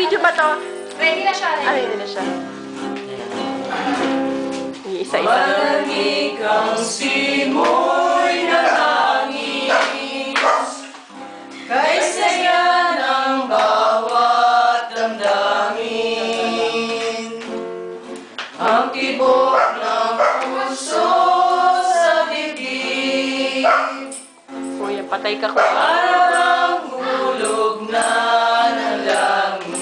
Video ba to? Ready na siya. Ready na siya. Isa-isa. Malamig ang simoy ng hangin, kay saya ng bawat damdamin. Ang tibok ng puso sa bibig, Kuya, patay ka ko. parang hulog na ng langit.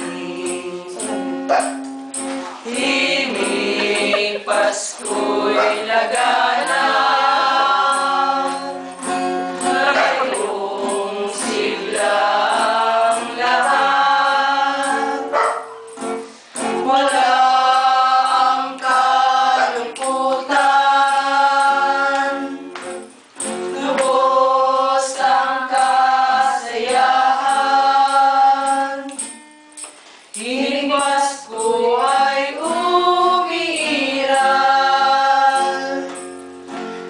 Himig Pasko'y lagana, mayroong sigla ang lahat. Wala ang kalungkutan, lubos ang kasayahan. Hiling Pasko ay umiiral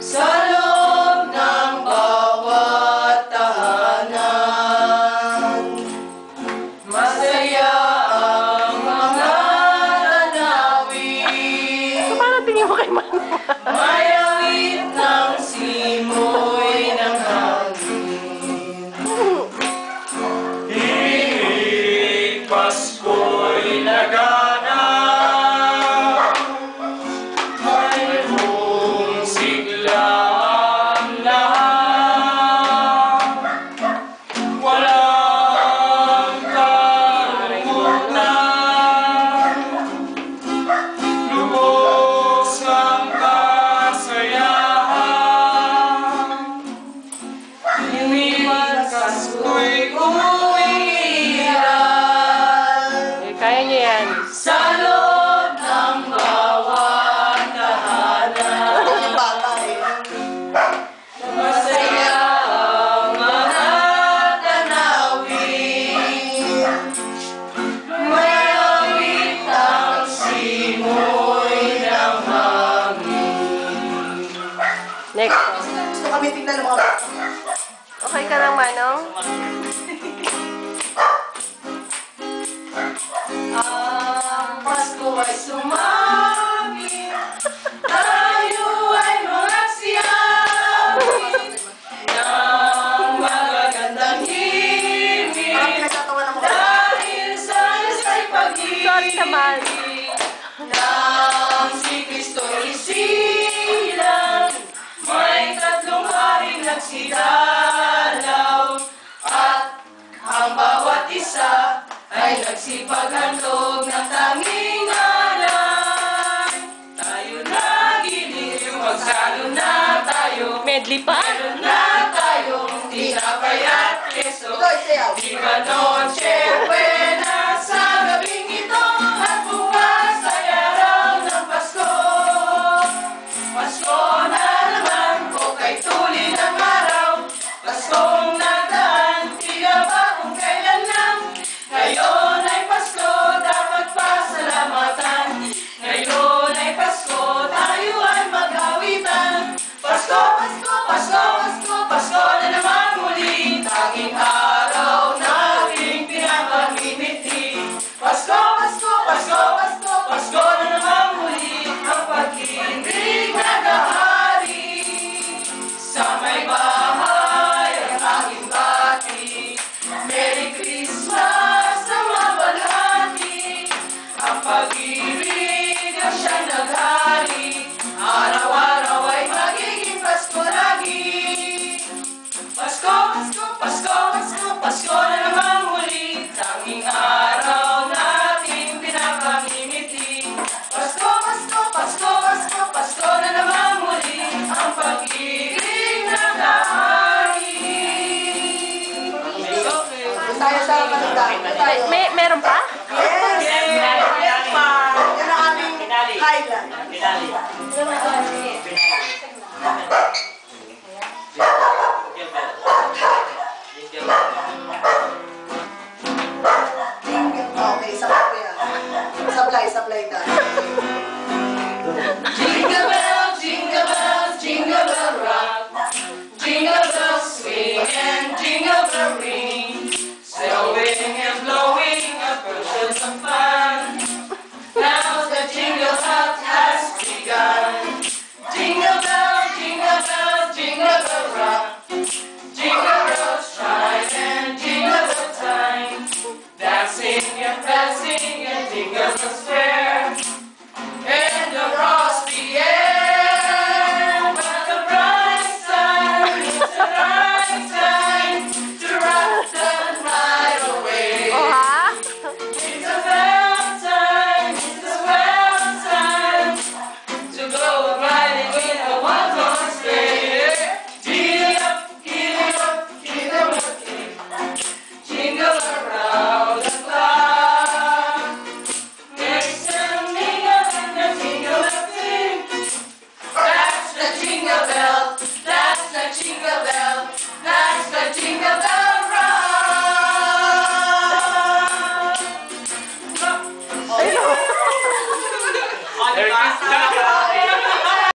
sa loob ng bawat tahanan. Masaya ang mga tanawin, Paano tingin mo kay Mano? may awit ng simoy ng hangin. Hiling Pasko'y lagana, mayroong sigla ang lahat. Walang kalungkutan, lubos ang kasayahan. Hiling Pasko'y umiiral Kaya niya yan. sa loob ng bawat tahanan. Masaya ang mga tanawin, may awit ang simoy ng hangin. Next. Gusto kami tingnan ng mga Okay ka lang, Manong? Ang Pasko ay sumapit, tayo ay magsiyapi ng magagandang himig, pinagtatawa ng mga dahil sa isa'y Sorry naman. pag-ibig nang si Kristo'y isilang. May tatlong haring nagsidalaw, at ang bawat isa ay nagsipaghandog ng tanging alay. Tayo na giliw, magsalo na tayo, Medley pa? meron na tayong tinapay at keso. Ito, isayaw. Viva Noche Buena sa gabing ito, at bukas ay araw ng Pasko. Pasko na naman o kay tuli ng araw, Paskong nagdaan, tiga ba kung kailan lang. Ngayon ay Pasko, dapat pasalamatan. Ngayon ay Pasko, tayo ay mag-awitan. Pasko, Pasko, Pasko, Pasko, Pasko na naman muli, tanging araw nating pinapamimiti. Pasko, Pasko, Pasko, Pasko, Pasko na naman muli, ang pag-ibig nagahari. Sa may bahay ang aking bati, Merry Christmas sa mabalhati. Ang pag-ibig ang siyang naghari, araw-araw ay magiging Pasko lagi. Pasko, Pasko, Pasko, Pasko, Pasko na naman muli, tanging araw nating pinapamimiti. Pasko, Pasko, Pasko, Pasko, Pasko na naman muli, ang pag-ibig nagahari. tayo sa Manila. Tayo. Meron pa? Yes! Yes, pa! Yan ang aming highlight. Okay, sablay ko yan. Sablay, sablay na.